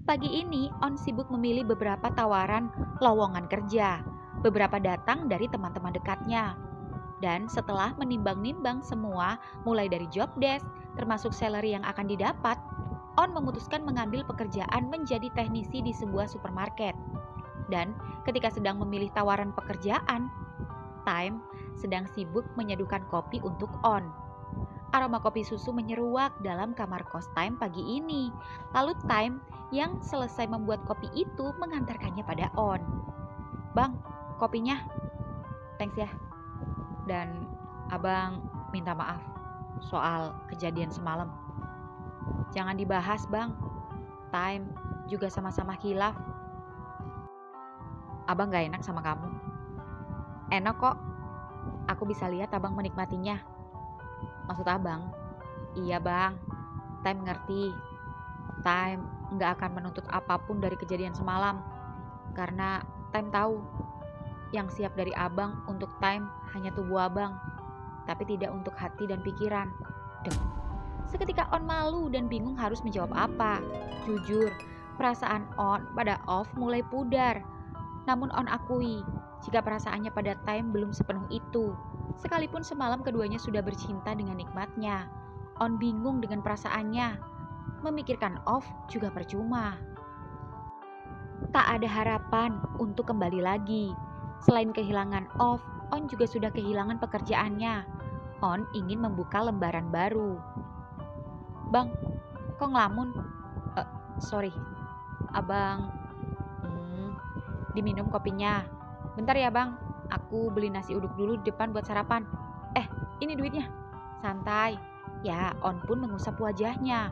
Pagi ini, On sibuk memilih beberapa tawaran lowongan kerja. Beberapa datang dari teman-teman dekatnya. Dan setelah menimbang-nimbang semua, mulai dari job desk, termasuk salary yang akan didapat, On memutuskan mengambil pekerjaan menjadi teknisi di sebuah supermarket. Dan ketika sedang memilih tawaran pekerjaan, Time sedang sibuk menyeduhkan kopi untuk On. Aroma kopi susu menyeruak dalam kamar kos Time pagi ini. Lalu Time yang selesai membuat kopi itu mengantarkannya pada On. Bang, kopinya. Thanks ya. Dan abang minta maaf soal kejadian semalam. Jangan dibahas bang. Time juga sama-sama khilaf. Abang gak enak sama kamu. Enak kok. Aku bisa lihat abang menikmatinya. Maksud abang, iya bang, Time ngerti. Time gak akan menuntut apapun dari kejadian semalam. Karena Time tahu, yang siap dari abang untuk Time hanya tubuh abang, tapi tidak untuk hati dan pikiran. Dek. Seketika On malu dan bingung harus menjawab apa. Jujur, perasaan On pada Off mulai pudar. Namun On akui, jika perasaannya pada Time belum sepenuh itu. Sekalipun semalam keduanya sudah bercinta dengan nikmatnya, On bingung dengan perasaannya. Memikirkan Off juga percuma. Tak ada harapan untuk kembali lagi. Selain kehilangan Off, On juga sudah kehilangan pekerjaannya. On ingin membuka lembaran baru. Bang, kok ngelamun? Sorry, abang. Diminum kopinya. Bentar ya bang, aku beli nasi uduk dulu di depan buat sarapan. Ini duitnya. Santai. Ya, On pun mengusap wajahnya.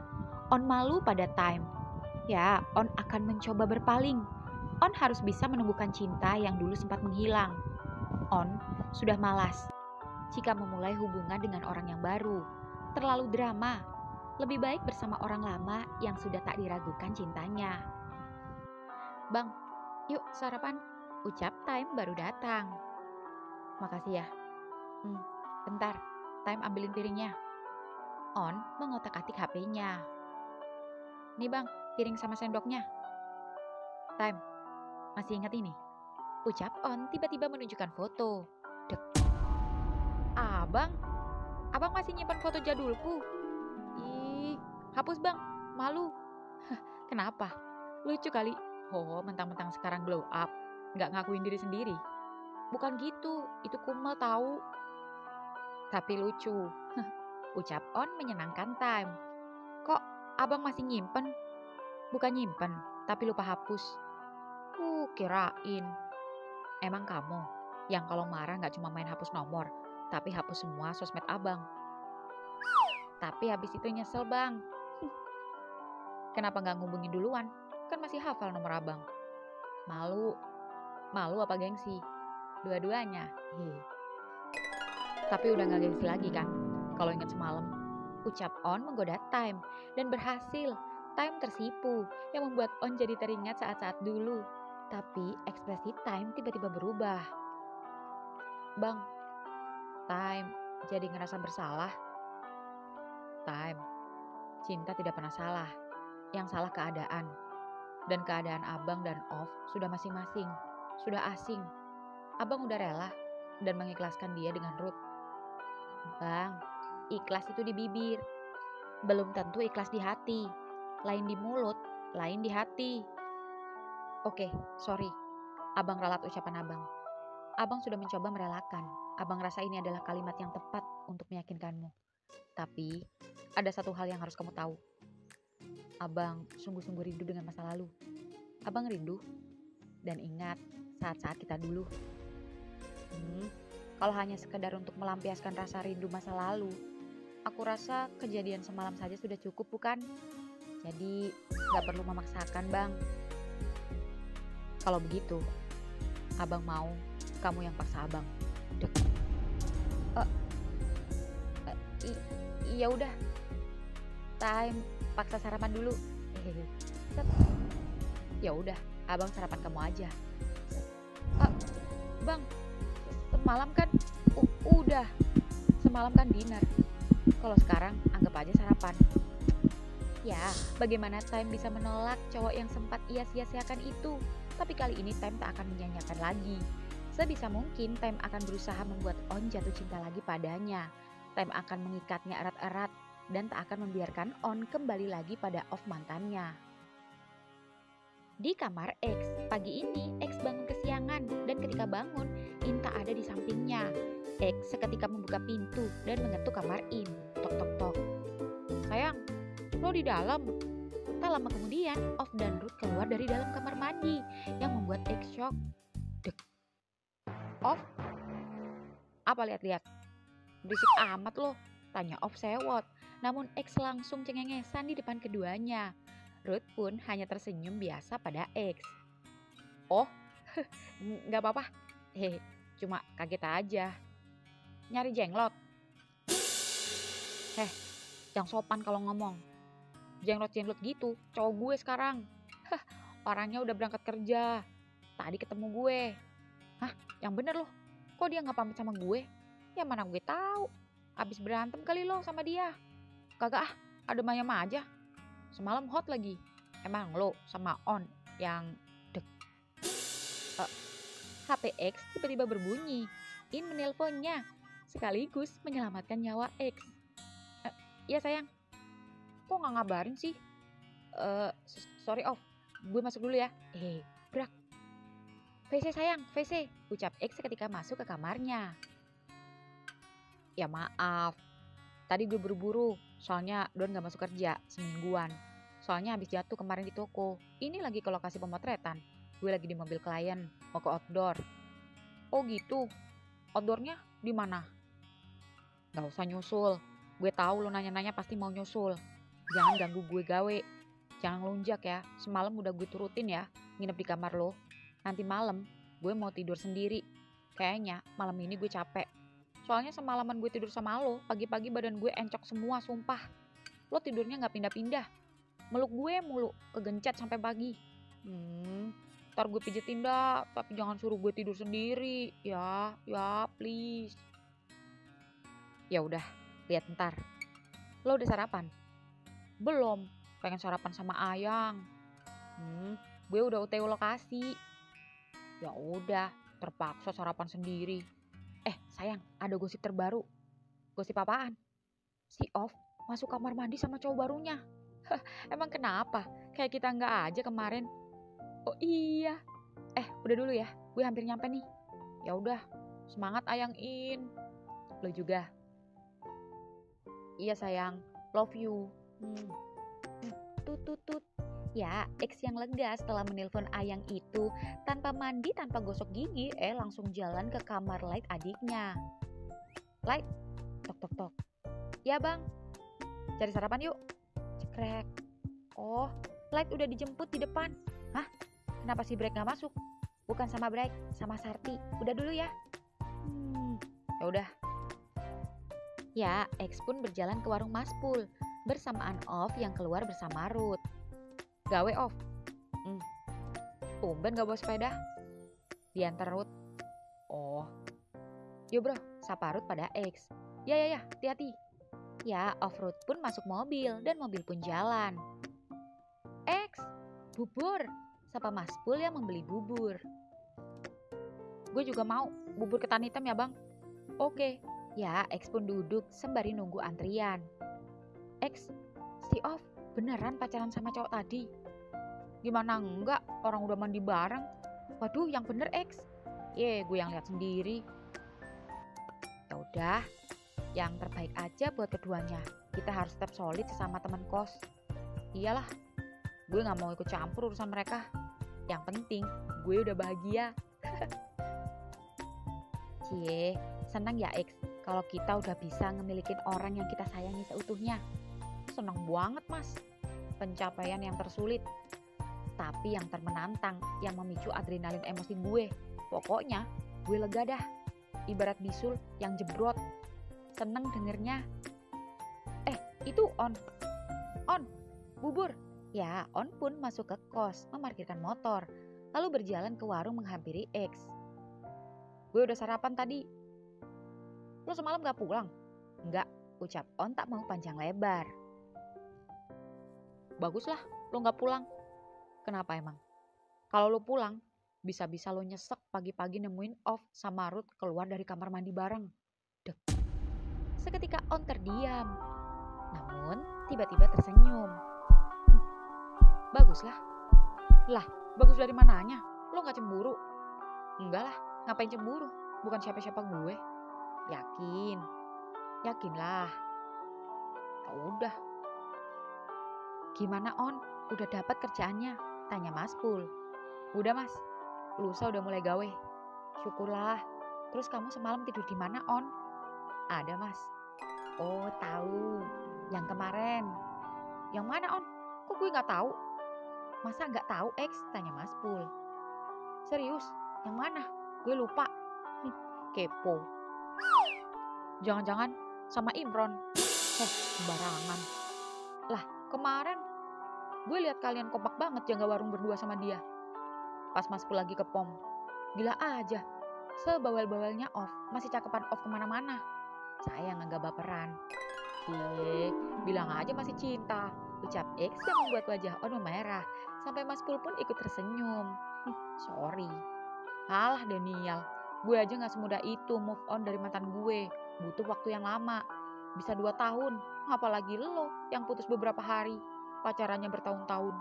On malu pada Time. Ya, On akan mencoba berpaling. On harus bisa menemukan cinta yang dulu sempat menghilang. On sudah malas jika memulai hubungan dengan orang yang baru. Terlalu drama. Lebih baik bersama orang lama yang sudah tak diragukan cintanya. Bang, yuk sarapan. Ucap Time baru datang. Makasih ya. Bentar, Time ambilin piringnya. On mengotak-atik HP-nya. Nih bang, piring sama sendoknya. Time, masih ingat ini? Ucap On tiba-tiba menunjukkan foto. Dek. Abang masih nyimpan foto jadulku. Ih, hapus bang, malu. Kenapa? Lucu kali. Oh, mentang-mentang sekarang glow up, nggak ngakuin diri sendiri. Bukan gitu, itu Kumel tahu. Tapi lucu. Ucap On menyenangkan Time. Kok abang masih nyimpen? Bukan nyimpen, tapi lupa hapus. Kirain. Emang kamu yang kalau marah nggak cuma main hapus nomor, tapi hapus semua sosmed abang. Tapi habis itu nyesel bang. Kenapa nggak ngubungin duluan? Kan masih hafal nomor abang. Malu apa gengsi? Dua-duanya. Tapi udah gak gengsi lagi kan? Kalau ingat semalam. Ucap On menggoda Time dan berhasil. Time tersipu yang membuat On jadi teringat saat-saat dulu. Tapi ekspresi Time tiba-tiba berubah. Bang, Time jadi ngerasa bersalah. Time, cinta tidak pernah salah. Yang salah keadaan. Dan keadaan abang dan Off sudah masing-masing. Sudah asing. Abang udah rela dan mengikhlaskan dia dengan Ruth. Bang, ikhlas itu di bibir. Belum tentu ikhlas di hati. Lain di mulut, lain di hati. Oke, sorry. Abang ralat ucapan abang. Abang sudah mencoba merelakan. Abang rasa ini adalah kalimat yang tepat untuk meyakinkanmu. Tapi, ada satu hal yang harus kamu tahu. Abang sungguh-sungguh rindu dengan masa lalu. Abang rindu dan ingat saat-saat kita dulu. Kalau hanya sekedar untuk melampiaskan rasa rindu masa lalu, aku rasa kejadian semalam saja sudah cukup bukan? Jadi gak perlu memaksakan bang. Kalau begitu, abang mau kamu yang paksa abang. Iya udah. Time paksa sarapan dulu. Ya udah, abang sarapan kamu aja. Bang, semalam kan semalam kan dinner. Kalau sekarang anggap aja sarapan. Ya, bagaimana Time bisa menolak cowok yang sempat ia sia-siakan itu? Tapi kali ini Time tak akan menyanyiakan lagi. Sebisa mungkin Time akan berusaha membuat On jatuh cinta lagi padanya. Time akan mengikatnya erat-erat dan tak akan membiarkan On kembali lagi pada Off mantannya. Di kamar X, pagi ini X bangun kesiangan dan ketika bangun, In tak ada di sampingnya. X seketika membuka pintu dan mengetuk kamar In. Tok tok tok. Sayang, lo di dalam. Tak lama kemudian, Off dan Ruth keluar dari dalam kamar mandi yang membuat X shock. Dek. Off? Apa lihat-lihat? Berisik amat lo, tanya Off sewot. Namun X langsung cengengesan di depan keduanya. Ruth pun hanya tersenyum biasa pada X. Oh, nggak apa-apa. Cuma kaget aja. Nyari jenglot. Yang sopan kalau ngomong. Jenglot-jenglot gitu, cowok gue sekarang. Orangnya udah berangkat kerja. Tadi ketemu gue. Yang bener loh. Kok dia nggak pamit sama gue? Ya mana gue tahu. Abis berantem kali lo sama dia. Kagak ada Maya aja. Semalam hot lagi. Emang lo sama On yang dek. HP X tiba-tiba berbunyi. In menelponnya. Sekaligus menyelamatkan nyawa X. Ya sayang. Kok gak ngabarin sih? Sorry Off. Gue masuk dulu ya. Brak. VC sayang, VC. Ucap X ketika masuk ke kamarnya. Ya maaf. Tadi gue buru-buru. Soalnya Don gak masuk kerja semingguan. Soalnya habis jatuh kemarin di toko. Ini lagi ke lokasi pemotretan. Gue lagi di mobil klien, mau ke outdoor. Oh gitu. Outdoornya di mana? Gak usah nyusul. Gue tahu lo nanya-nanya pasti mau nyusul. Jangan ganggu gue gawe. Jangan ngelunjak ya. Semalam udah gue turutin ya, nginep di kamar lo. Nanti malam gue mau tidur sendiri. Kayaknya malam ini gue capek. Soalnya semalaman gue tidur sama lo, pagi-pagi badan gue encok semua, sumpah. Lo tidurnya gak pindah-pindah. Meluk gue mulu, kegencet sampai pagi. Ntar gue pijetin dah, tapi jangan suruh gue tidur sendiri. Ya please. Ya udah, lihat ntar. Lo udah sarapan? Belum, pengen sarapan sama Ayang. Gue udah OTW lokasi. Ya udah, terpaksa sarapan sendiri. Sayang, ada gosip terbaru. Gosip apaan? Si Off masuk kamar mandi sama cowok barunya. Emang kenapa? Kayak kita nggak aja kemarin. Oh iya. Udah dulu ya. Gue hampir nyampe nih. Ya udah, semangat Ayang In. Lo juga. Iya sayang, love you. Tut. Ya, X yang lega setelah menelpon Ayang itu tanpa mandi, tanpa gosok gigi, langsung jalan ke kamar Light adiknya. Light, tok. Ya bang, cari sarapan yuk. Cekrek. Oh, Light udah dijemput di depan. Hah? Kenapa si Break gak masuk? Bukan sama Break, sama Sarti. Udah dulu ya. Ya udah. Ya, X pun berjalan ke warung Maspul bersamaan Off yang keluar bersama Ruth. Gawe Off. Tumben gak bawa sepeda. Diantar Ruth. Oh. Yuk bro, sapa Ruth pada X. Ya, hati-hati. Ya, Off Ruth pun masuk mobil dan mobil pun jalan. X, bubur. Sapa Maspul yang membeli bubur. Gue juga mau bubur ketan hitam ya bang. Oke. Ya, X pun duduk sembari nunggu antrian. X, si Off beneran pacaran sama cowok tadi? Gimana enggak, orang udah mandi bareng. Waduh, yang bener X. Gue yang lihat sendiri. Ya udah, yang terbaik aja buat keduanya. Kita harus tetap solid sesama teman kos. Iyalah, gue gak mau ikut campur urusan mereka. Yang penting, gue udah bahagia. Cie, senang ya X kalau kita udah bisa ngemilikin orang yang kita sayangi seutuhnya. Senang banget mas. Pencapaian yang tersulit, tapi yang termenantang, yang memicu adrenalin emosi gue. Pokoknya gue lega dah. Ibarat bisul yang jebrot. Seneng dengernya. Itu On, bubur. Ya, On pun masuk ke kos, memarkirkan motor, lalu berjalan ke warung menghampiri X. Gue udah sarapan tadi. Lo semalam gak pulang? Enggak, ucap On tak mau panjang lebar. Baguslah lo gak pulang. Kenapa emang? Kalau lo pulang, bisa-bisa lo nyesek pagi-pagi nemuin Off sama Ruth keluar dari kamar mandi bareng. Dek. Seketika On terdiam, namun tiba-tiba tersenyum. Baguslah. Lah, bagus dari mananya? Lo gak cemburu? Enggak lah, ngapain cemburu? Bukan siapa-siapa gue. Yakin? Yakinlah. Ya udah. Gimana On? Udah dapat kerjaannya? Tanya Mas Pul. Udah Mas, lusa udah mulai gawe. Syukurlah. Terus kamu semalam tidur di mana On? Ada Mas. Oh tahu, yang kemarin. Yang mana On? Kok gue gak tahu? Masa gak tahu X? Tanya Mas Pul. Serius? Yang mana? Gue lupa. Kepo. Jangan-jangan sama Imron. Sembarangan. Lah kemarin gue lihat kalian kompak banget jaga warung berdua sama dia. Pas Mas Pul lagi ke pom. Gila aja. Sebawel-bawelnya Off masih cakepan Off kemana-mana. Saya nggak baperan. Bilang aja masih cinta. Ucap X yang membuat wajah On memerah. Sampai Mas Pul pun ikut tersenyum. Sorry. Alah Daniel, gue aja gak semudah itu move on dari mantan gue. Butuh waktu yang lama. Bisa 2 tahun. Apalagi lo yang putus beberapa hari. Pacarannya bertahun-tahun.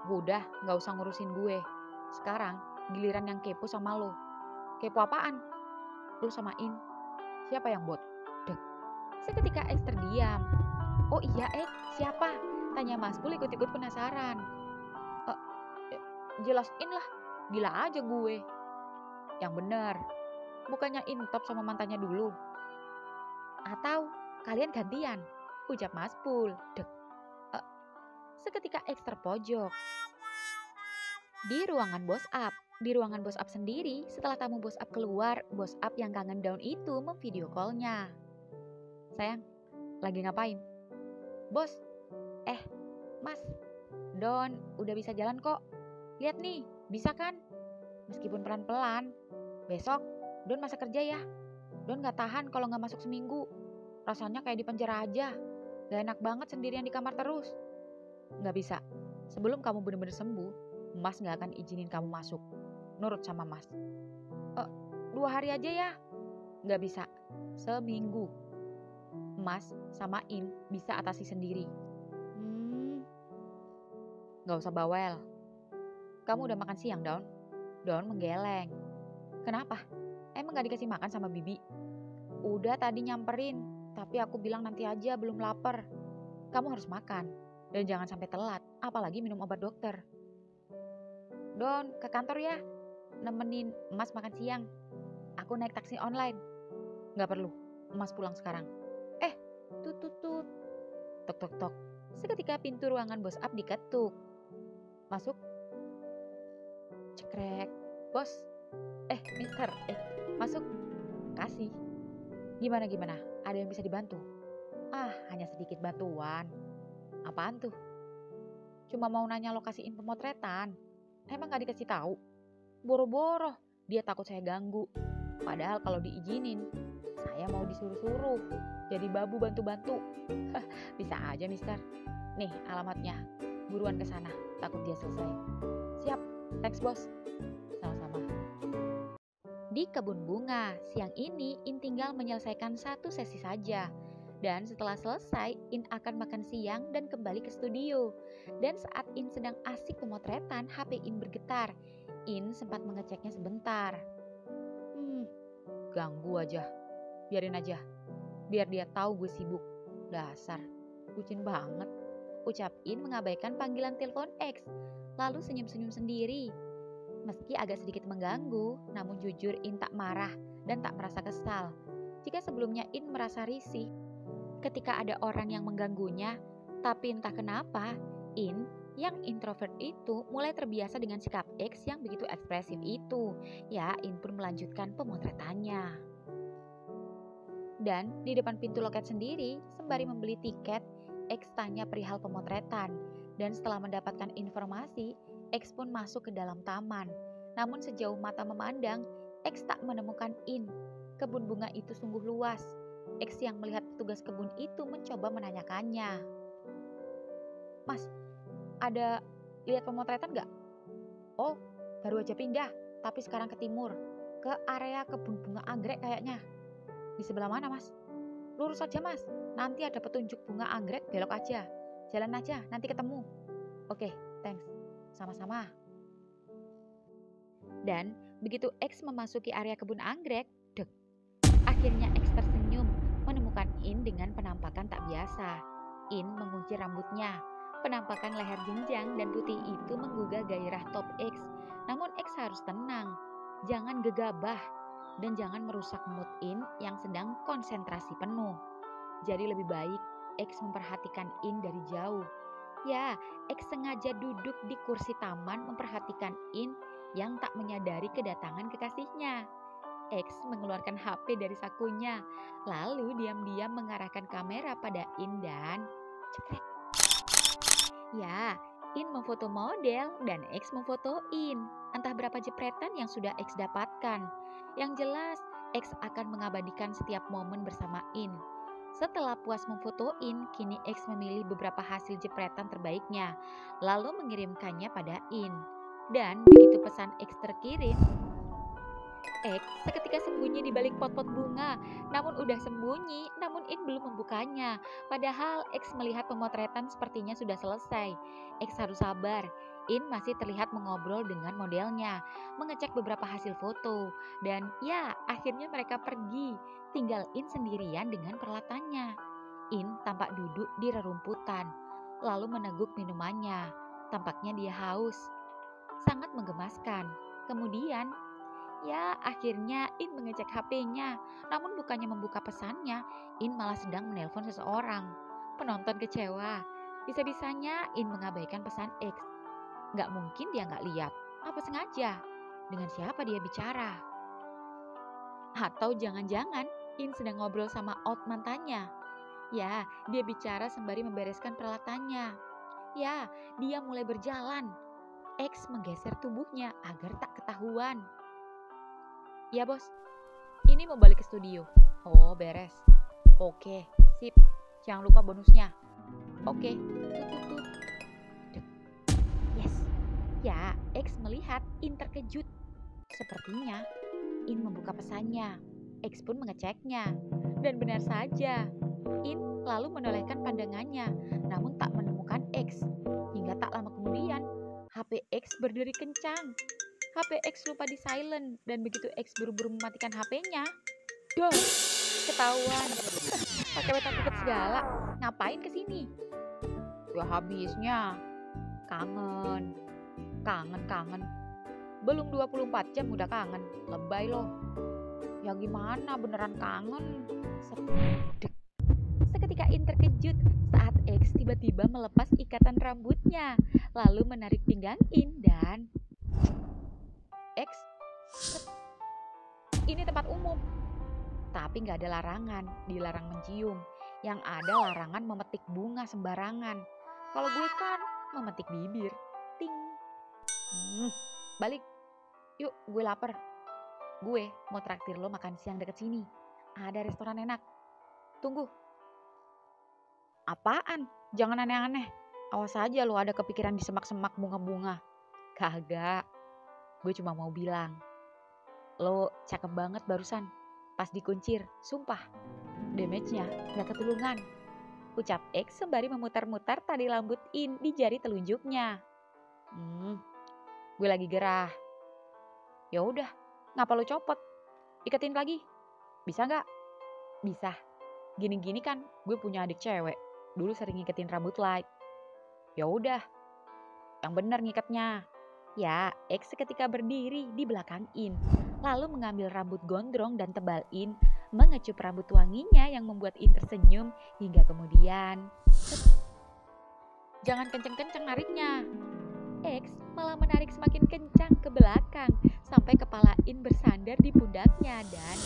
Udah, gak usah ngurusin gue. Sekarang giliran yang kepo sama lo. Kepo apaan? Lo samain. Siapa yang bot? Dek. Seketika X terdiam. Oh iya X, siapa? Tanya Mas Pul ikut-ikut penasaran. Jelasin lah. Gila aja gue. Yang bener. Bukannya intop sama mantannya dulu. Atau kalian gantian? Ucap Mas Pul. Dek. Seketika X terpojok. Di ruangan bos up. Di ruangan bos up sendiri, setelah tamu bos up keluar, bos up yang kangen Dawn itu memvideo call-nya. Sayang, lagi ngapain? Bos, Mas, Dawn udah bisa jalan kok. Lihat nih, bisa kan? Meskipun pelan-pelan. Besok, Dawn masa kerja ya. Dawn gak tahan kalau gak masuk seminggu. Rasanya kayak di penjara aja. Gak enak banget sendirian di kamar terus. Gak bisa. Sebelum kamu bener-bener sembuh, Mas gak akan izinin kamu masuk. Nurut sama Mas. 2 hari aja ya. Gak bisa. Seminggu. Mas sama In bisa atasi sendiri. Gak usah bawel. Kamu udah makan siang, Dawn? Dawn menggeleng. Kenapa? Emang gak dikasih makan sama Bibi? Udah tadi nyamperin, tapi aku bilang nanti aja, belum lapar. Kamu harus makan, dan jangan sampai telat, apalagi minum obat dokter. Dawn, ke kantor ya. Nemenin Mas makan siang. Aku naik taksi online. Gak perlu, Mas pulang sekarang. Tut. Tok. Seketika pintu ruangan bos up diketuk. Masuk. Cekrek. Bos. Mister. Masuk. Kasih. Gimana? Ada yang bisa dibantu? Hanya sedikit bantuan. Apaan tuh? Cuma mau nanya lokasi pemotretan. Emang gak dikasih tahu? Boro-boro. Dia takut saya ganggu. Padahal kalau diizinin, saya mau disuruh-suruh. Jadi babu bantu-bantu. Bisa aja, Mister. Nih alamatnya. Buruan ke sana. Takut dia selesai. Siap. Thanks, bos. Sama-sama. Di kebun bunga, siang ini In tinggal menyelesaikan 1 sesi saja. Dan setelah selesai, In akan makan siang dan kembali ke studio. Dan saat In sedang asik pemotretan, HP In bergetar. In sempat mengeceknya sebentar. Ganggu aja. Biarin aja. Biar dia tahu gue sibuk. Dasar, bucin banget. Ucap In mengabaikan panggilan telepon X. Lalu senyum-senyum sendiri. Meski agak sedikit mengganggu, namun jujur In tak marah dan tak merasa kesal. Jika sebelumnya In merasa risih ketika ada orang yang mengganggunya, tapi entah kenapa, In yang introvert itu mulai terbiasa dengan sikap X yang begitu ekspresif itu. Ya, In pun melanjutkan pemotretannya. Dan di depan pintu loket sendiri, sembari membeli tiket, X tanya perihal pemotretan. Dan setelah mendapatkan informasi, X pun masuk ke dalam taman. Namun sejauh mata memandang, X tak menemukan In. Kebun bunga itu sungguh luas. X yang melihat petugas kebun itu mencoba menanyakannya. Mas, ada lihat pemotretan nggak? Oh, baru aja pindah, tapi sekarang ke timur, ke area kebun bunga anggrek kayaknya. Di sebelah mana, Mas? Lurus aja, Mas. Nanti ada petunjuk bunga anggrek, belok aja. Jalan aja, nanti ketemu. Oke, thanks. Sama-sama. Dan begitu X memasuki area kebun anggrek, dek. Akhirnya X tersenyum menemukan In dengan penampakan tak biasa. In mengunci rambutnya. Penampakan leher jenjang dan putih itu menggugah gairah top X. Namun X harus tenang. Jangan gegabah dan jangan merusak mood In yang sedang konsentrasi penuh. Jadi lebih baik X memperhatikan In dari jauh. Ya, X sengaja duduk di kursi taman memperhatikan In yang tak menyadari kedatangan kekasihnya. X mengeluarkan HP dari sakunya, lalu diam-diam mengarahkan kamera pada In dan cekrek. Ya, In memfoto model dan X memfoto In. Entah berapa jepretan yang sudah X dapatkan. Yang jelas, X akan mengabadikan setiap momen bersama In. Setelah puas memfoto In, kini X memilih beberapa hasil jepretan terbaiknya, lalu mengirimkannya pada In. Dan begitu pesan X terkirim, X seketika sembunyi di balik pot-pot bunga. Namun udah sembunyi, namun In belum membukanya. Padahal X melihat pemotretan sepertinya sudah selesai. X harus sabar. In masih terlihat mengobrol dengan modelnya, mengecek beberapa hasil foto. Dan ya, akhirnya mereka pergi. Tinggal In sendirian dengan peralatannya. In tampak duduk di rerumputan, lalu meneguk minumannya. Tampaknya dia haus. Sangat menggemaskan. Kemudian ya, akhirnya In mengecek HP-nya. Namun bukannya membuka pesannya, In malah sedang menelpon seseorang. Penonton kecewa. Bisa-bisanya In mengabaikan pesan X. Gak mungkin dia gak lihat. Apa sengaja? Dengan siapa dia bicara? Atau jangan-jangan In sedang ngobrol sama out mantannya. Ya, dia bicara sembari membereskan peralatannya. Ya, dia mulai berjalan. X menggeser tubuhnya agar tak ketahuan. Ya bos, ini mau balik ke studio. Oh beres. Oke, sip. Jangan lupa bonusnya. Oke, tut. Yes. Ya, X melihat In terkejut. Sepertinya In membuka pesannya. X pun mengeceknya. Dan benar saja, In lalu menolehkan pandangannya, namun tak menemukan X. Hingga tak lama kemudian, HP X berderi kencang. HP X lupa di silent dan begitu X buru-buru mematikan HP-nya, dong, ketahuan. Pakai peta kumpet segala, ngapain kesini? Ya habisnya, kangen. Belum 24 jam udah kangen, lebay loh. Ya gimana beneran kangen? Seketika In terkejut saat X tiba-tiba melepas ikatan rambutnya, lalu menarik pinggang In dan X, ini tempat umum. Tapi gak ada larangan, dilarang mencium. Yang ada larangan memetik bunga sembarangan. Kalau gue kan memetik bibir. Ting. Balik. Yuk, gue lapar. Gue mau traktir lo makan siang deket sini. Ada restoran enak. Tunggu. Apaan? Jangan aneh-aneh. Awas aja lo ada kepikiran di semak-semak bunga-bunga. Kagak. Gue cuma mau bilang, lo cakep banget barusan. Pas dikuncir, sumpah. Damage-nya gak ketulungan. Ucap X sembari memutar-mutar tali rambut In di jari telunjuknya. Gue lagi gerah. Ya udah, ngapa lo copot? Iketin lagi. Bisa gak? Bisa. Gini-gini kan gue punya adik cewek. Dulu sering ngiketin rambut light. Ya udah, yang bener ngikatnya. Ya, X seketika berdiri di belakang In, lalu mengambil rambut gondrong dan tebal In, mengecup rambut wanginya yang membuat In tersenyum hingga kemudian, jangan kenceng-kenceng nariknya. X malah menarik semakin kencang ke belakang sampai kepala In bersandar di pundaknya dan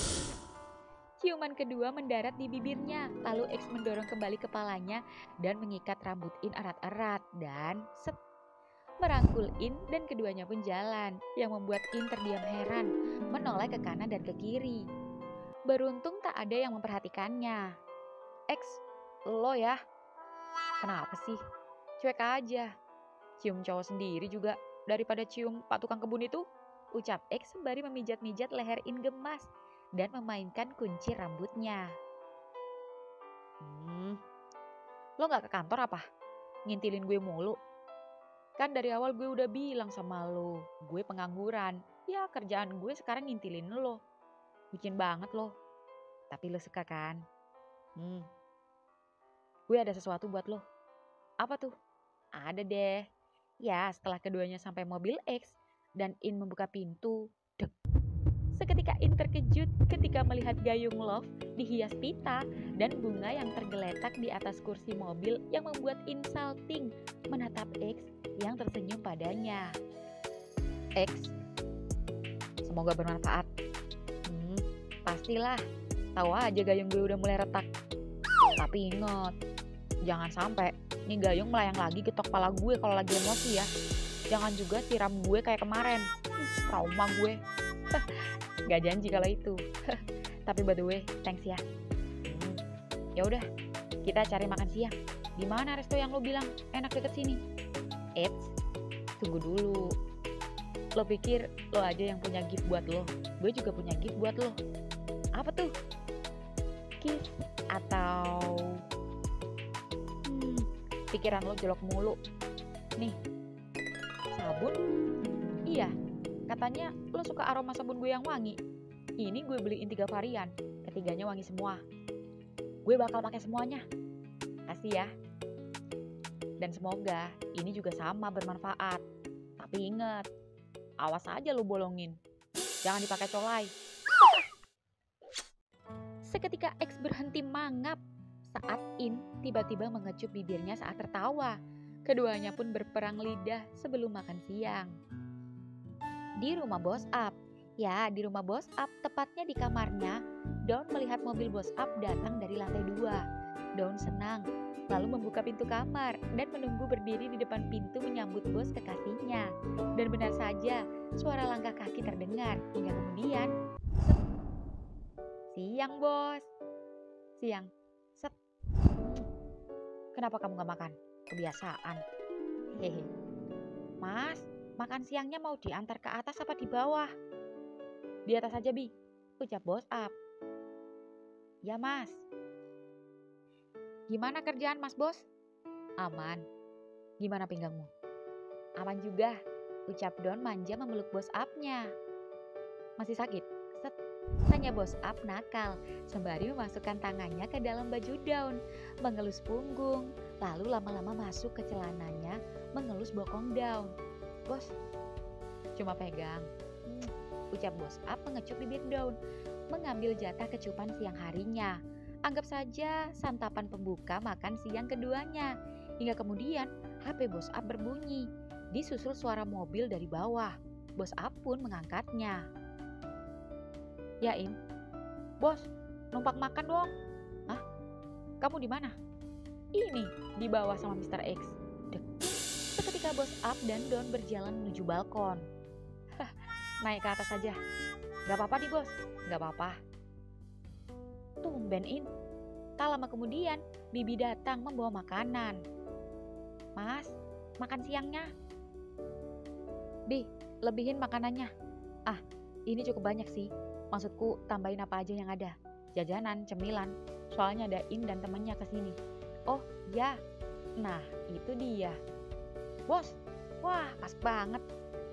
ciuman kedua mendarat di bibirnya. Lalu X mendorong kembali kepalanya dan mengikat rambut In erat-erat dan merangkul In dan keduanya pun jalan, yang membuat In terdiam heran, menoleh ke kanan dan ke kiri. Beruntung tak ada yang memperhatikannya. X, lo ya? Kenapa sih? Cuek aja. Cium cowok sendiri juga daripada cium Pak Tukang Kebun itu. Ucap X sembari memijat-mijat leher In gemas dan memainkan kunci rambutnya. Lo gak ke kantor apa? Ngintilin gue mulu. Kan dari awal gue udah bilang sama lo, gue pengangguran. Ya kerjaan gue sekarang ngintilin lo. Bucin banget lo. Tapi lo suka kan? Gue ada sesuatu buat lo. Apa tuh? Ada deh. Ya setelah keduanya sampai mobil X dan In membuka pintu. Dek. Seketika In terkejut ketika melihat gayung love dihias pita dan bunga yang tergeletak di atas kursi mobil yang membuat In salting menatap X yang tersenyum padanya. X, semoga bermanfaat. Pastilah, tahu aja gayung gue udah mulai retak. Tapi ingat, jangan sampai nih gayung melayang lagi ketok kepala gue kalau lagi emosi ya. Jangan juga siram gue kayak kemarin. Trauma gue. Gak janji kalau itu. Tapi by the way, thanks ya. Ya udah, kita cari makan siang. Di mana resto yang lo bilang enak deket sini? Eits, tunggu dulu. Lo pikir lo aja yang punya gift buat lo? Gue juga punya gift buat lo. Apa tuh? Gift atau pikiran lo jelek mulu. Nih, sabun? Iya, katanya lo suka aroma sabun gue yang wangi. Ini gue beliin 3 varian, ketiganya wangi semua. Gue bakal pakai semuanya. Kasih ya. Dan semoga ini juga sama bermanfaat. Tapi ingat, awas aja lo bolongin. Jangan dipakai colai. Seketika X berhenti mangap saat In tiba-tiba mengecup bibirnya saat tertawa. Keduanya pun berperang lidah sebelum makan siang. Di rumah Bos Up. Ya, di rumah Bos Up, tepatnya di kamarnya, Dawn melihat mobil Bos Up datang dari lantai 2. Dawn senang, lalu membuka pintu kamar dan menunggu berdiri di depan pintu menyambut bos kekasihnya. Dan benar saja, suara langkah kaki terdengar hingga kemudian, siang bos. Siang. Set. Kenapa kamu gak makan? Kebiasaan. Hehe. Mas, makan siangnya mau diantar ke atas apa di bawah? Di atas aja, Bi. Ucap Bos Up. Ya, Mas. Gimana kerjaan, Mas Bos? Aman. Gimana pinggangmu? Aman juga. Ucap Dawn manja memeluk Bos Up-nya. Masih sakit? Set. Tanya Bos Up nakal, sembari memasukkan tangannya ke dalam baju Dawn, mengelus punggung, lalu lama-lama masuk ke celananya, mengelus bokong Dawn. Bos, cuma pegang. Ucap Bos Up mengecup bibir Dawn, mengambil jatah kecupan siang harinya. Anggap saja santapan pembuka makan siang keduanya. Hingga kemudian HP Bos Up berbunyi, disusul suara mobil dari bawah. Bos Up pun mengangkatnya. Ya In, bos, numpang makan dong. Hah? Kamu di mana? Ini, di bawah sama Mr. X. Dek. Seketika Bos Up dan Dawn berjalan menuju balkon. Naik ke atas saja. Gak apa-apa nih bos, gak apa-apa. Tumben In. Tak lama kemudian, Bibi datang membawa makanan. Mas, makan siangnya. Bi, lebihin makanannya. Ah, ini cukup banyak sih. Maksudku tambahin apa aja yang ada. Jajanan, cemilan. Soalnya ada In dan temennya kesini. Oh ya, nah itu dia. Bos, wah pas banget.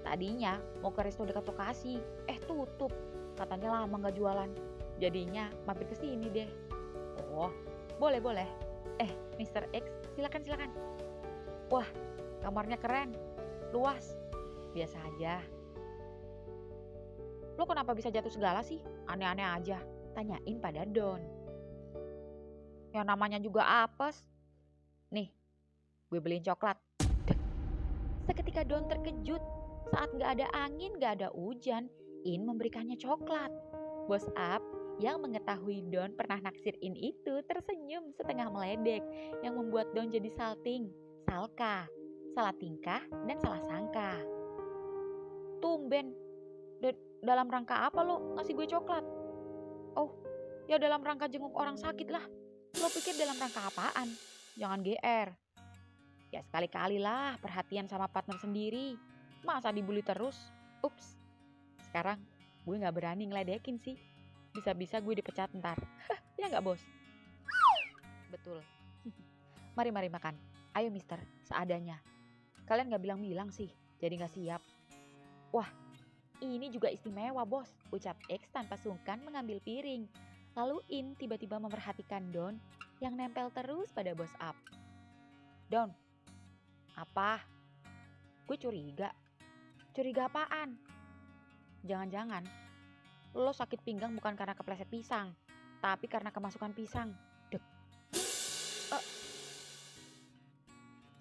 Tadinya mau ke resto dekat lokasi, tutup. Katanya lama gak jualan. Jadinya mampir ke sini deh. Oh, boleh. Mr. X, silakan. Wah, kamarnya keren, luas. Biasa aja. Lo kenapa bisa jatuh segala sih? Aneh-aneh aja. Tanyain pada Dawn. Yang namanya juga apes. Nih, gue beliin coklat. Seketika Dawn terkejut. Saat gak ada angin, gak ada hujan, In memberikannya coklat. Bos Up yang mengetahui Dawn pernah naksir In itu tersenyum setengah meledek yang membuat Dawn jadi salting, salka, salah tingkah, dan salah sangka. Tumben, dalam rangka apa lo ngasih gue coklat? Oh, ya dalam rangka jenguk orang sakit lah. Lo pikir dalam rangka apaan? Jangan GR. Ya sekali-kali lah perhatian sama partner sendiri. Masa dibully terus? Ups, sekarang gue gak berani ngeledekin sih. Bisa-bisa gue dipecat ntar. Ya gak bos? Betul. Mari makan. Ayo mister, seadanya. Kalian gak bilang-bilang sih, jadi gak siap. Wah, ini juga istimewa bos, ucap X tanpa sungkan mengambil piring. Lalu In tiba-tiba memperhatikan Don yang nempel terus pada bos Up. Don, apa? Gue curiga. Curiga apaan? Jangan-jangan lo sakit pinggang bukan karena kepleset pisang, tapi karena kemasukan pisang. Dek.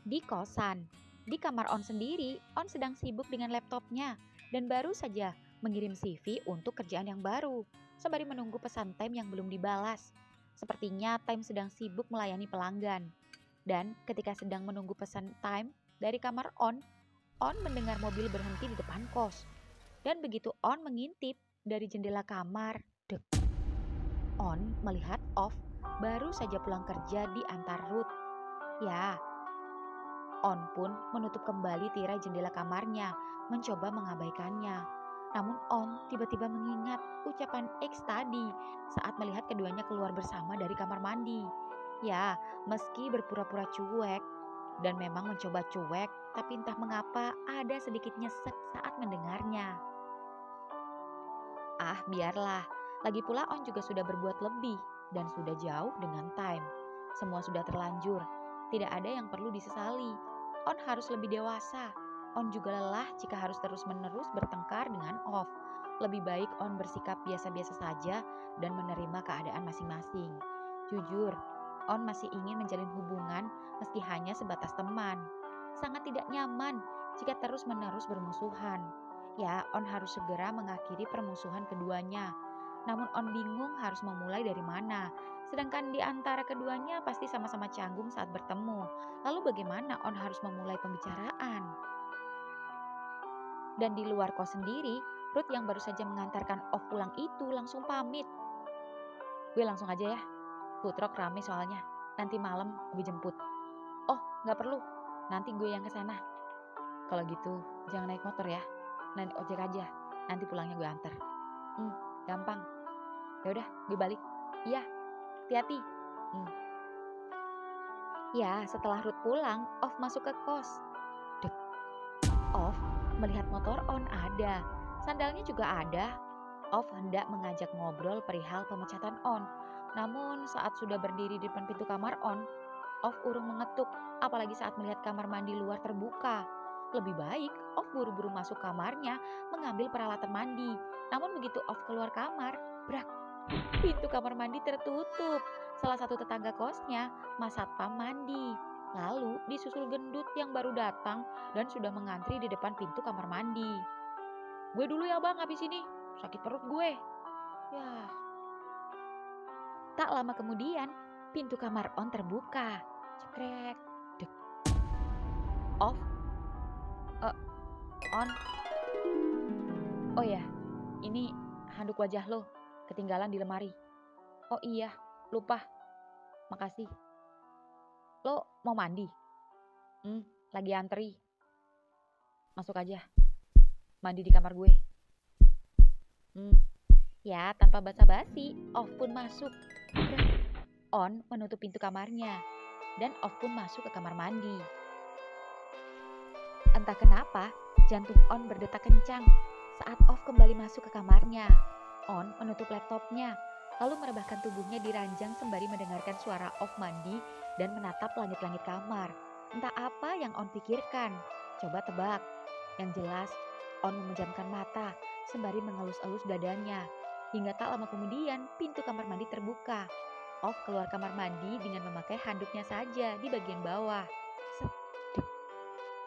Di kosan, di kamar On sendiri, On sedang sibuk dengan laptopnya dan baru saja mengirim CV untuk kerjaan yang baru, sembari menunggu pesan Time yang belum dibalas. Sepertinya Time sedang sibuk melayani pelanggan. Dan ketika sedang menunggu pesan Time dari kamar On mendengar mobil berhenti di depan kos. Dan begitu On mengintip dari jendela kamar, dek. On melihat Off baru saja pulang kerja di antar Ruth. Ya, On pun menutup kembali tirai jendela kamarnya, mencoba mengabaikannya. Namun On tiba-tiba mengingat ucapan X tadi saat melihat keduanya keluar bersama dari kamar mandi. Ya, meski berpura-pura cuek dan memang mencoba cuek, tapi entah mengapa ada sedikit nyesek saat mendengarnya. Ah, biarlah. Lagi pula On juga sudah berbuat lebih dan sudah jauh dengan Time. Semua sudah terlanjur. Tidak ada yang perlu disesali. On harus lebih dewasa. On juga lelah jika harus terus-menerus bertengkar dengan Off. Lebih baik On bersikap biasa-biasa saja dan menerima keadaan masing-masing. Jujur, On masih ingin menjalin hubungan meski hanya sebatas teman. Sangat tidak nyaman jika terus-menerus bermusuhan. Ya, On harus segera mengakhiri permusuhan keduanya. Namun On bingung harus memulai dari mana. Sedangkan di antara keduanya pasti sama-sama canggung saat bertemu. Lalu bagaimana On harus memulai pembicaraan? Dan di luar kos sendiri, Ruth yang baru saja mengantarkan Off pulang itu langsung pamit. Gue langsung aja ya, food truck rame soalnya. Nanti malam gue jemput. Oh, gak perlu. Nanti gue yang kesana. Kalau gitu, jangan naik motor ya. Nanti ojek aja. Nanti pulangnya gue antar. Gampang. Yaudah, gue balik. Iya, hati-hati. Ya, setelah Ruth pulang, Off masuk ke kos. Dek. Off melihat motor On ada. Sandalnya juga ada. Off hendak mengajak ngobrol perihal pemecatan On. Namun saat sudah berdiri di depan pintu kamar On, Off urung mengetuk, apalagi saat melihat kamar mandi luar terbuka. Lebih baik Off buru-buru masuk kamarnya mengambil peralatan mandi. Namun begitu Off keluar kamar, brak, pintu kamar mandi tertutup. Salah satu tetangga kosnya, Mas Satpam mandi. Lalu disusul gendut yang baru datang dan sudah mengantri di depan pintu kamar mandi. Gue dulu ya bang habis ini, sakit perut gue. Ya. Tak lama kemudian, pintu kamar On terbuka. Cekrek, dek. Off. On. Oh ya, ini handuk wajah lo, ketinggalan di lemari. Oh iya, lupa. Makasih. Lo mau mandi? Lagi antri. Masuk aja. Mandi di kamar gue. Ya, tanpa basa-basi, Off pun masuk. On menutup pintu kamarnya. Dan Off pun masuk ke kamar mandi. Entah kenapa, jantung On berdetak kencang saat Off kembali masuk ke kamarnya. On menutup laptopnya, lalu merebahkan tubuhnya di ranjang sembari mendengarkan suara Off mandi dan menatap langit-langit kamar. Entah apa yang On pikirkan. Coba tebak. Yang jelas, On memejamkan mata sembari mengelus-elus dadanya. Hingga tak lama kemudian, pintu kamar mandi terbuka. Off keluar kamar mandi dengan memakai handuknya saja di bagian bawah. Sedek.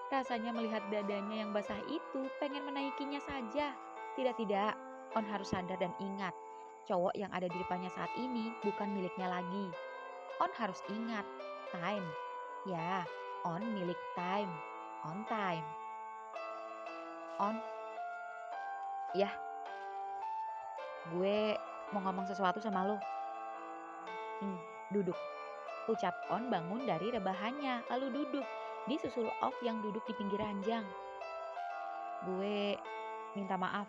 Rasanya melihat dadanya yang basah itu pengen menaikinya saja. Tidak, On harus sadar dan ingat, cowok yang ada di depannya saat ini bukan miliknya lagi. On harus ingat, Time. Ya, On milik Time. On Time. On. Ya. Gue mau ngomong sesuatu sama lo. Duduk. Ucap On bangun dari rebahannya, lalu duduk. disusul Off yang duduk di pinggir ranjang. Gue minta maaf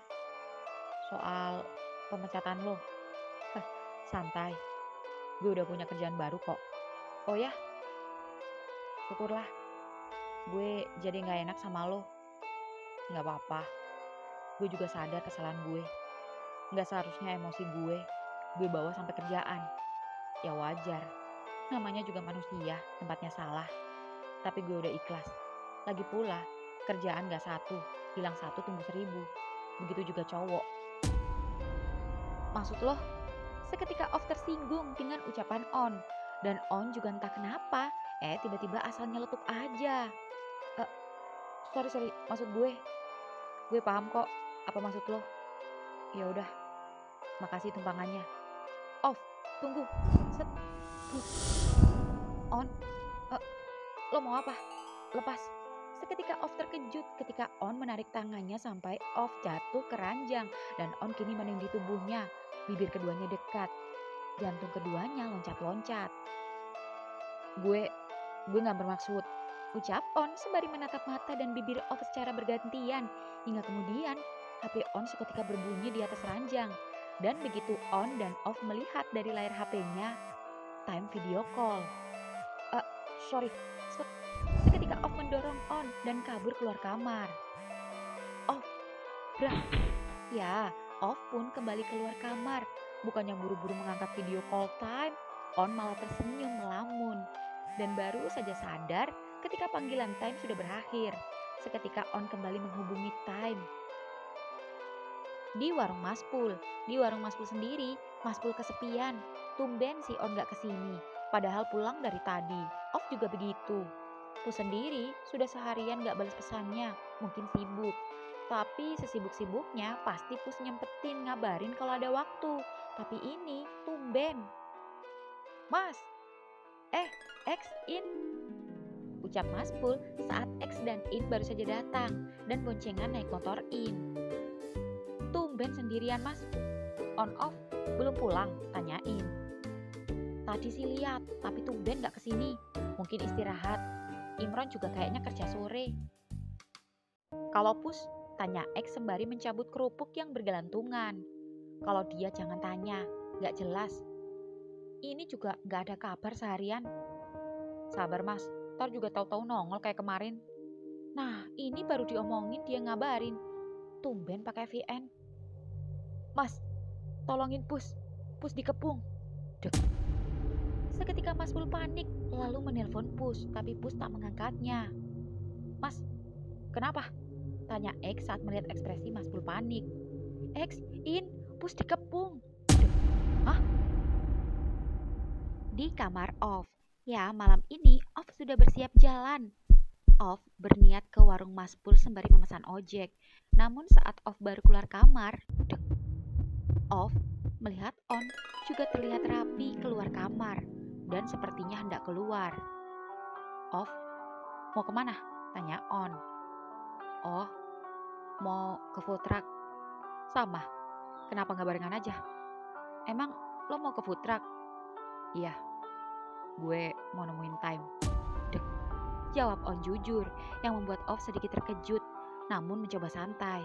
soal pemecatan lo. Hah, santai, gue udah punya kerjaan baru kok. Oh ya, syukurlah. Gue jadi gak enak sama lo. Gak apa-apa, gue juga sadar kesalahan gue. Gak seharusnya emosi gue bawa sampai kerjaan. Ya wajar, namanya juga manusia, tempatnya salah. Tapi gue udah ikhlas. Lagi pula, kerjaan gak satu, hilang satu tumbuh 1000. Begitu juga cowok. Maksud lo? Seketika Off tersinggung dengan ucapan On. Dan On juga entah kenapa, tiba-tiba asal nyeletuk aja. Sorry, maksud gue. Gue paham kok, apa maksud lo. Ya udah, makasih tumpangannya. Off, tunggu. Set. On, lo mau apa? Lepas. Seketika Off terkejut ketika On menarik tangannya sampai Off jatuh ke ranjang dan On kini menindih tubuhnya. Bibir keduanya dekat, jantung keduanya loncat-loncat. Gue gak bermaksud, ucap On sembari menatap mata dan bibir Off secara bergantian. Hingga kemudian HP On seketika berbunyi di atas ranjang. Dan begitu On dan Off melihat dari layar HP-nya, time video call. Sorry. Seketika Off mendorong On dan kabur keluar kamar. Off, brah. Ya, Off pun kembali keluar kamar. Bukannya buru-buru mengangkat video call time, On malah tersenyum melamun. Dan baru saja sadar ketika panggilan time sudah berakhir. Seketika On kembali menghubungi time. Di warung Maspul sendiri, Maspul kesepian. Tumben si On gak kesini, padahal pulang dari tadi. Off juga begitu. Pus sendiri sudah seharian gak balas pesannya, mungkin sibuk. Tapi sesibuk-sibuknya pasti Pus nyempetin ngabarin kalau ada waktu. Tapi ini tumben. Mas, X in, ucap Maspul saat X dan In baru saja datang dan boncengan naik motor In. Tumben sendirian mas. On Off belum pulang, tanyain. Tadi sih lihat, tapi tumben gak kesini. Mungkin istirahat. Imron juga kayaknya kerja sore. Kalau Pus, tanya X sembari mencabut kerupuk yang bergelantungan. Kalau dia jangan tanya, gak jelas. Ini juga gak ada kabar seharian. Sabar mas, ntar juga tahu-tahu nongol kayak kemarin. Nah, ini baru diomongin dia ngabarin. Tumben pakai VN. Mas, tolongin Pus dikepung. Dek. Seketika Maspul panik, lalu menelpon Pus, tapi Pus tak mengangkatnya. Mas, kenapa? Tanya X saat melihat ekspresi Maspul panik. X, In, Pus dikepung. Dek. Hah? Di kamar Off. Ya, malam ini Off sudah bersiap jalan. Off berniat ke warung Maspul sembari memesan ojek. Namun saat Off baru keluar kamar, dek. Off melihat On juga terlihat rapi keluar kamar dan sepertinya hendak keluar. Off, mau kemana? Tanya On. Oh, mau ke food truck. Sama, kenapa gak barengan aja? Emang lo mau ke food truck? Iya, gue mau nemuin time. Dek, jawab On jujur yang membuat Off sedikit terkejut namun mencoba santai.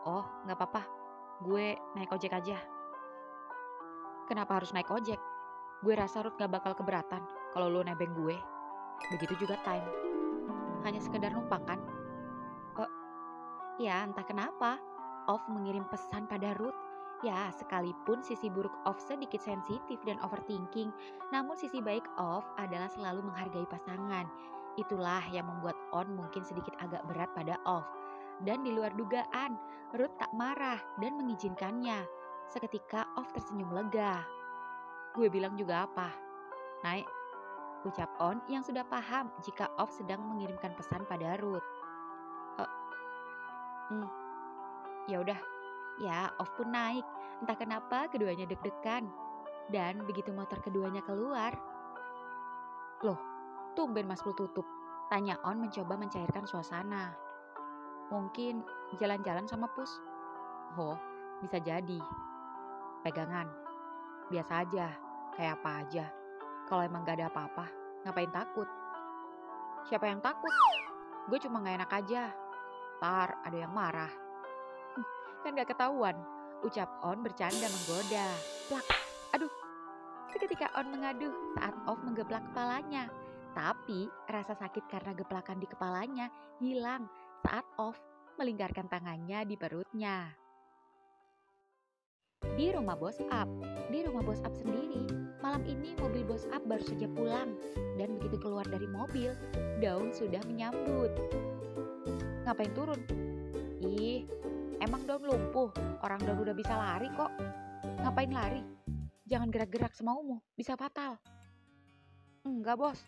Oh, gak apa-apa, gue naik ojek aja. Kenapa harus naik ojek? Gue rasa Ruth gak bakal keberatan kalau lo nebeng gue. Begitu juga time. Hanya sekedar numpang kan? Ya entah kenapa Off mengirim pesan pada Ruth. Ya sekalipun sisi buruk Off sedikit sensitif dan overthinking, namun sisi baik Off adalah selalu menghargai pasangan. Itulah yang membuat On mungkin sedikit agak berat pada Off. Dan di luar dugaan, Ruth tak marah dan mengizinkannya. Seketika Off tersenyum lega. Gue bilang juga apa? Naik, ucap On yang sudah paham jika Off sedang mengirimkan pesan pada Ruth. Ya udah, ya Off pun naik. Entah kenapa keduanya deg-degan. Dan begitu motor keduanya keluar, loh, tumben Maspul tutup. Tanya On mencoba mencairkan suasana. Mungkin jalan-jalan sama Pus. Oh, bisa jadi. Pegangan. Biasa aja, kayak apa aja. Kalau emang gak ada apa-apa, ngapain takut? Siapa yang takut? Gue cuma gak enak aja. Ntar ada yang marah. Kan gak ketahuan. Ucap On bercanda menggoda. Plak. Aduh. Seketika On mengaduh saat Off menggeplak kepalanya. Tapi rasa sakit karena geplakan di kepalanya hilang saat Off melingkarkan tangannya di perutnya. Di rumah Bos Up sendiri, malam ini mobil Bos Up baru saja pulang dan begitu keluar dari mobil, Daun sudah menyambut. Ngapain turun? Ih, emang Daun lumpuh? Orang Daun udah bisa lari kok. Ngapain lari? Jangan gerak-gerak semaumu, bisa fatal. Enggak bos,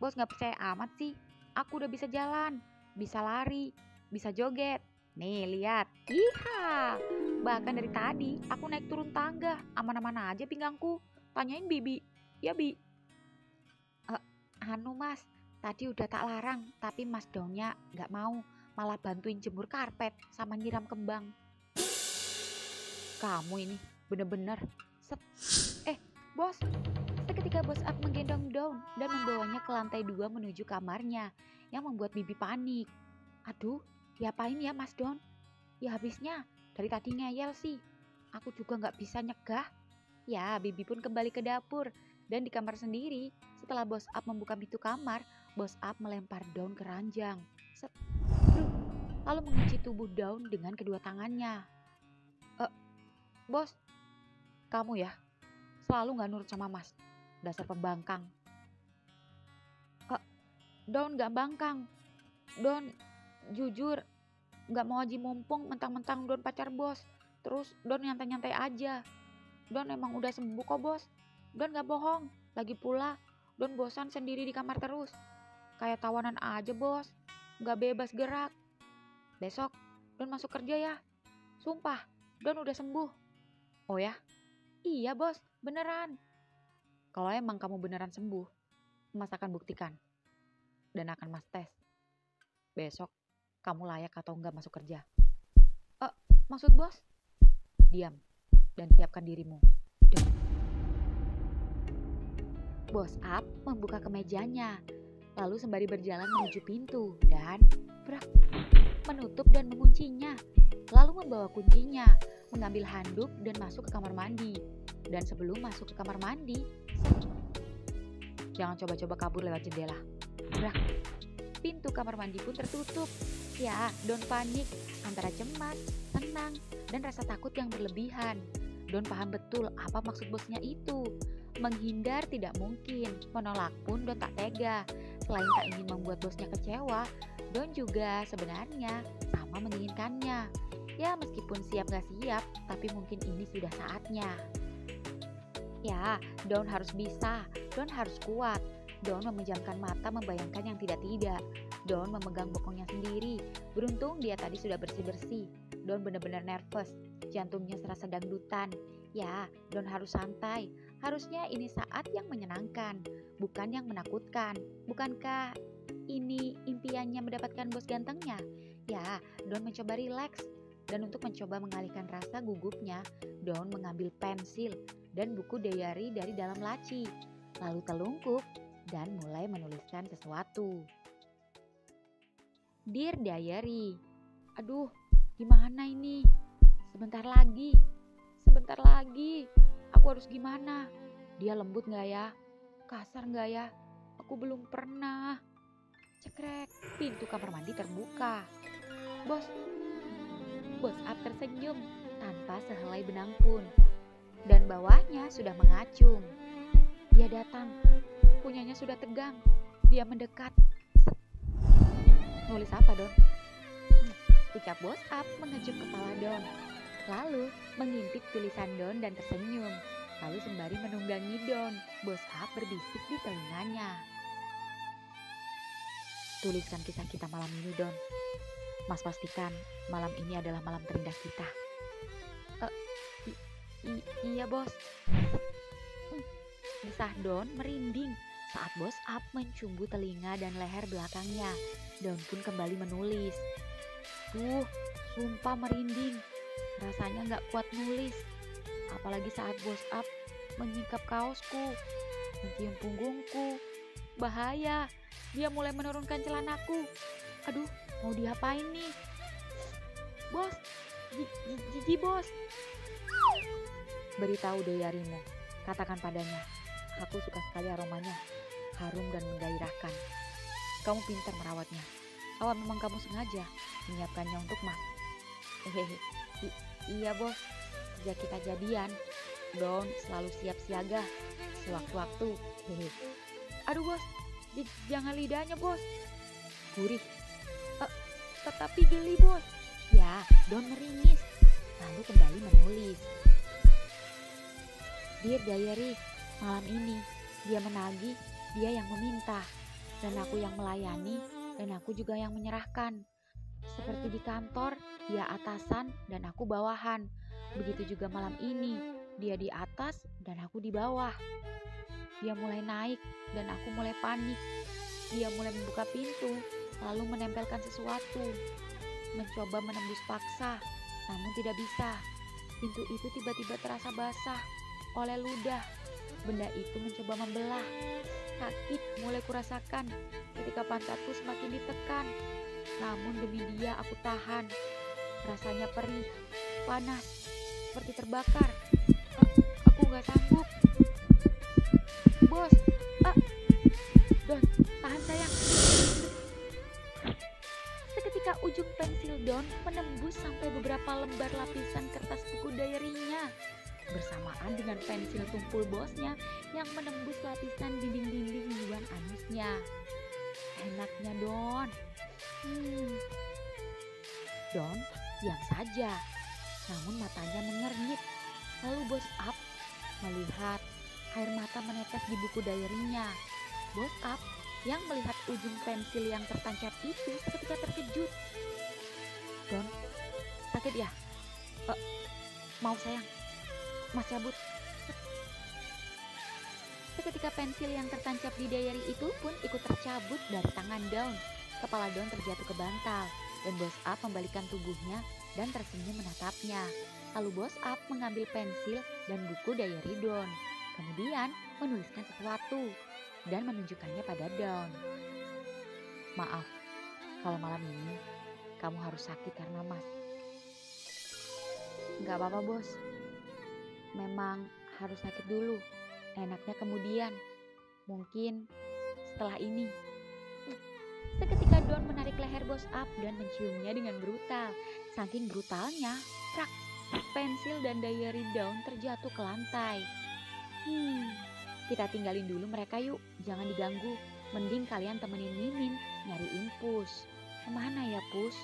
bos gak percaya amat sih. Aku udah bisa jalan, bisa lari, bisa joget. Nih lihat, iha. Bahkan dari tadi aku naik turun tangga, aman-aman aja pinggangku. Tanyain Bibi, ya Bi. Anu mas, tadi udah tak larang, tapi mas Daunnya gak mau, malah bantuin jemur karpet sama nyiram kembang. Kamu ini bener-bener bos. Seketika Bos Up menggendong Daun dan membawanya ke lantai 2 menuju kamarnya yang membuat Bibi panik. Aduh, diapain ya Mas Daun? Ya habisnya dari tadi ngeyel sih. Aku juga gak bisa nyegah. Ya, Bibi pun kembali ke dapur dan di kamar sendiri. Setelah Bos Up membuka pintu kamar, Bos Up melempar Daun ke ranjang. Lalu mengunci tubuh Daun dengan kedua tangannya. Bos, kamu ya selalu gak nurut sama mas. Dasar pembangkang. Daun gak bangkang. Daun jujur gak mau haji mumpung mentang-mentang Daun pacar bos. Terus Daun nyantai-nyantai aja. Daun emang udah sembuh kok bos. Daun gak bohong. Lagi pula Daun bosan sendiri di kamar terus. Kayak tawanan aja bos. Gak bebas gerak. Besok Daun masuk kerja ya. Sumpah Daun udah sembuh. Oh ya? Iya bos, beneran. Kalau emang kamu beneran sembuh, mas akan buktikan. Dan akan mas tes. Besok kamu layak atau enggak masuk kerja. Maksud bos? Diam dan siapkan dirimu. Bos Up membuka kemejanya, lalu sembari berjalan menuju pintu dan menutup dan menguncinya. Lalu membawa kuncinya, mengambil handuk dan masuk ke kamar mandi. Dan sebelum masuk ke kamar mandi, jangan coba-coba kabur lewat jendela. Pintu kamar mandi pun tertutup. Ya, Daun panik antara cemas, tenang, dan rasa takut yang berlebihan. Daun paham betul apa maksud bosnya itu. Menghindar tidak mungkin, menolak pun Daun tak tega. Selain tak ingin membuat bosnya kecewa, Daun juga sebenarnya sama menginginkannya. Ya meskipun siap gak siap, tapi mungkin ini sudah saatnya. Ya, Daun harus bisa, Daun harus kuat. Daun memejamkan mata membayangkan yang tidak-tidak. Daun memegang bokongnya sendiri. Beruntung dia tadi sudah bersih-bersih. Daun benar-benar nervous, jantungnya serasa dangdutan. Ya, Daun harus santai. Harusnya ini saat yang menyenangkan, bukan yang menakutkan. Bukankah ini impiannya mendapatkan bos gantengnya? Ya, Daun mencoba rileks. Dan untuk mencoba mengalihkan rasa gugupnya, Daun mengambil pensil dan buku diary dari dalam laci. Lalu telungkup dan mulai menuliskan sesuatu. Dear Diary, aduh gimana ini? Sebentar lagi, aku harus gimana? Dia lembut gak ya? Kasar gak ya? Aku belum pernah. Cekrek, pintu kamar mandi terbuka. Bos Up tersenyum tanpa sehelai benang pun. Dan bawahnya sudah mengacung. Dia datang, punyanya sudah tegang. Dia mendekat. Nulis apa, Don? Ucap Bos Up mengejuk kepala Don. Lalu mengintip tulisan Don dan tersenyum. Lalu sembari menunggangi Don, Bos Up berbisik di telinganya. Tuliskan kisah kita malam ini, Don. Mas pastikan malam ini adalah malam terindah kita. Iya bos. Desah Don merinding saat Bos Up mencumbu telinga dan leher belakangnya. Daun pun kembali menulis. Sumpah merinding. Rasanya gak kuat nulis. Apalagi saat Bos Up menyingkap kaosku, mencium punggungku, bahaya. Dia mulai menurunkan celanaku. Aduh, mau diapain nih? Bos, Gigi bos. Beritahu Dayarimo, katakan padanya, aku suka sekali aromanya, harum dan menggairahkan. Kamu pintar merawatnya. Apa memang kamu sengaja menyiapkannya untuk Mas? Hehehe, iya bos. Sejak kita jadian, Don selalu siap siaga sewaktu-waktu. Hehe. Aduh bos, jangan lidahnya bos. Gurih. Tetapi geli bos. Ya, Don meringis. Lalu kembali menulis. Dear Diary, malam ini dia menagih, dia yang meminta. Dan aku yang melayani, dan aku juga yang menyerahkan. Seperti di kantor, dia atasan dan aku bawahan. Begitu juga malam ini, dia di atas dan aku di bawah. Dia mulai naik dan aku mulai panik. Dia mulai membuka pintu, lalu menempelkan sesuatu. Mencoba menembus paksa, namun tidak bisa. Pintu itu tiba-tiba terasa basah oleh ludah. Benda itu mencoba membelah. Sakit mulai kurasakan ketika pantatku semakin ditekan. Namun demi dia aku tahan. Rasanya perih, panas, seperti terbakar. Aku gak sanggup. Bos, Don, tahan sayang. Seketika ujung pensil Don menembus sampai beberapa lembar lapisan kertas buku diary-nya. Bersamaan dengan pensil tumpul bosnya yang menembus lapisan dinding-dinding yuan anusnya. Enaknya Don. Don diam saja, namun matanya mengernyit. Lalu bos Up melihat air mata menetes di buku diary-nya. Bos Up yang melihat ujung pensil yang tertancap itu seketika terkejut. Don, sakit ya? Mau sayang, Mas cabut. Seketika pensil yang tertancap di diary itu pun ikut tercabut dari tangan Don. Kepala Don terjatuh ke bantal dan Bos Up membalikan tubuhnya dan tersenyum menatapnya. Lalu Bos Up mengambil pensil dan buku diary Don. Kemudian menuliskan sesuatu dan menunjukkannya pada Don. Maaf, kalau malam ini kamu harus sakit karena Mas. Gak apa-apa bos, memang harus sakit dulu. Enaknya kemudian, mungkin setelah ini. Seketika Don menarik leher Bos Up dan menciumnya dengan brutal. Saking brutalnya, prak, pensil dan diary Don terjatuh ke lantai. Kita tinggalin dulu mereka yuk, jangan diganggu. Mending kalian temenin Mimin nyari Impus. Kemana ya Pus?